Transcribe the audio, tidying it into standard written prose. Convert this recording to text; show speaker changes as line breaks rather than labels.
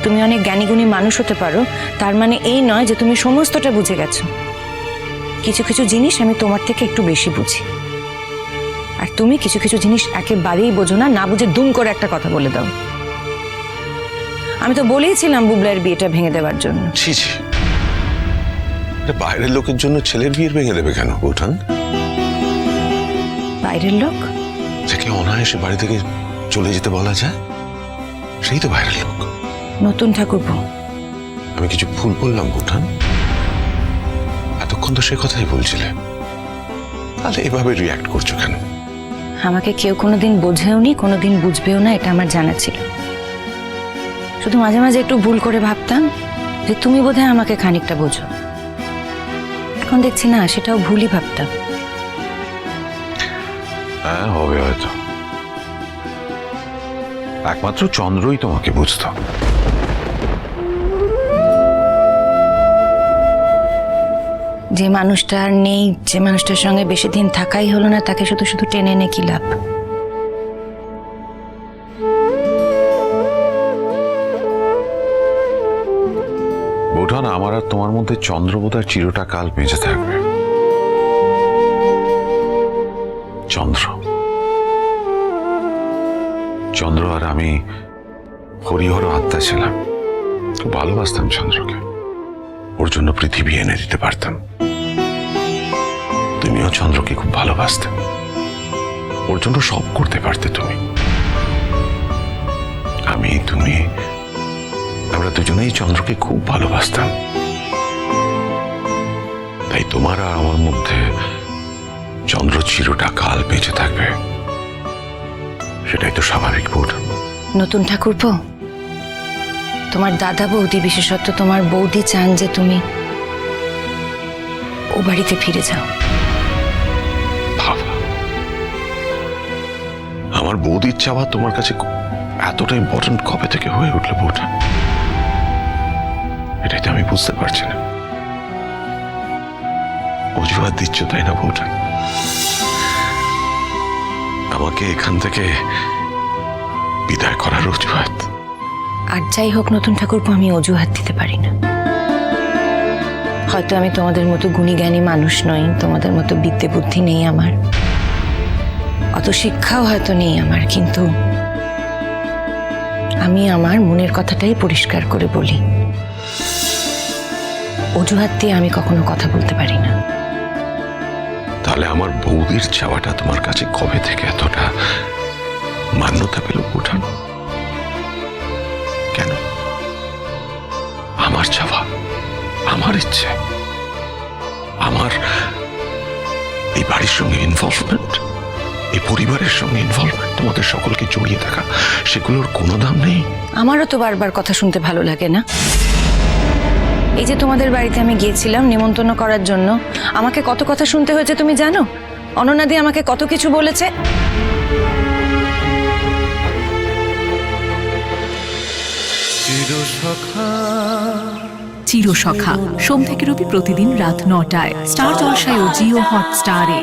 তুমি অনেক জ্ঞানীগুণী মানুষ হতে পারো তার মানে এই নয় যে তুমি সমস্তটা বুঝে গেছো। কিছু কিছু জিনিস আমি তোমার থেকে একটু বেশি বুঝি, আর তুমি কিছু কিছু জিনিস একেবারেই বোঝো না, না বুঝে দুম করে একটা কথা বলে দাও। আমি তো বলেইছিলাম বুবলার বিয়েটা ভেঙে দেওয়ার জন্য।
ছি ছি, এটা বাইরের লোকের জন্য ছেলের বিয়ে ভেঙে দেবে কেন বৌঠান?
বাইরের লোক?
যাকে অনায়াসে বাড়ি থেকে চলে যেতে বলা যায় সেই তো বাইরের লোক।
নতুন ঠাকুরপো,
আমি কিছু ভুল বললাম বৌঠান? এতক্ষণ তো সে কথাই বলছিলে, তাহলে এভাবে রিয়াক্ট করছো কেন?
আমাকে কেউ কোনোদিন বোঝেওনি, কোনোদিন বুঝবেও না, এটা আমার জানা ছিল। শুধু মাঝে মাঝে একটু ভুল করে ভাবতাম যে তুমি বোধহয় আমাকে খানিকটা বোঝো। এখন দেখছি না, সেটাও ভুলই ভাবতাম।
হ্যাঁ, হবে হয়তো। একমাত্র চন্দ্রই তোমাকে বুঝতো।
যে মানুষটা আর নেই, যে মানুষটার সঙ্গে বেশি দিন থাকাই হলো না, তাকে শুধু শুধু টেনে এনে কি লাভ?
বৌঠান, আমার আর তোমার মধ্যে চন্দ্রবোধার চিরটা কাল বেঁচে থাকবে। চন্দ্র চন্দ্র আর আমি হরিহর আত্মা ছিলাম। খুব ভালোবাসতাম চন্দ্রকে, ওর জন্য পৃথিবী এনে দিতে পারতাম। তুমিও চন্দ্রকে খুব ভালোবাসতে, ওর জন্য সব করতে পারতে তুমি। আমি, তুমি, আমরা দুজনেই চন্দ্রকে খুব ভালোবাসতাম। তাই তোমার আর আমার মধ্যে চন্দ্র চিরটা কাল বেঁচে থাকবে, সেটাই তো স্বাভাবিক বৌঠান।
নতুন ঠাকুরপো, তোমার দাদা বৌদি, বিশেষত তোমার বৌদি চান যে তুমি ও বাড়িতে ফিরে যাও।
বাবা, আমার বৌদির চাওয়া তোমার কাছে এতটা ইম্পর্টেন্ট কবে থেকে হয়ে উঠলো বৌঠান? এটাই তো আমি বুঝতে পারছি না। অজুহাত দিচ্ছ তাই না বৌঠান? আমাকে এখান থেকে বিদায় করার অজুহাত?
আর যাই হোক নতুন ঠাকুরপো, আমি অজুহাত দিতে পারি না। হয়তো আমি তোমাদের মতো গুণী জ্ঞানী মানুষ নই, তোমাদের মতো বিদ্যে বুদ্ধি নেই আমার, অত শিক্ষাও হয়তো নেই আমার, কিন্তু আমি আমার মনের কথাটাই পরিষ্কার করে বলি। অজুহাত দিয়ে আমি কখনো কথা বলতে পারি না।
তাহলে আমার বৌদির চাওয়াটা তোমার কাছে কবে থেকে এতটা মান্যতা পেল বৌঠান? কেন? আমার চাওয়া, আমার ইচ্ছে, আমার এই বাড়ির সঙ্গে ইনভলভমেন্ট, এই পরিবারের সঙ্গে ইনভলভমেন্ট, তোমাদের সকলকে জড়িয়ে থাকা, সেগুলোর কোনো দাম নেই?
আমারও তো বারবার কথা শুনতে ভালো লাগে না। এই যে তোমাদের বাড়িতে আমি গিয়েছিলাম নিমন্ত্রণ করার জন্য, আমাকে কত কথা শুনতে হয়েছে তুমি জানো? অনন্যাদি আমাকে কত কিছু বলেছে।
চিরসখা সোম থেকে রবি প্রতিদিন রাত ৯টায় স্টার জলসায় ও জিও হটস্টারে।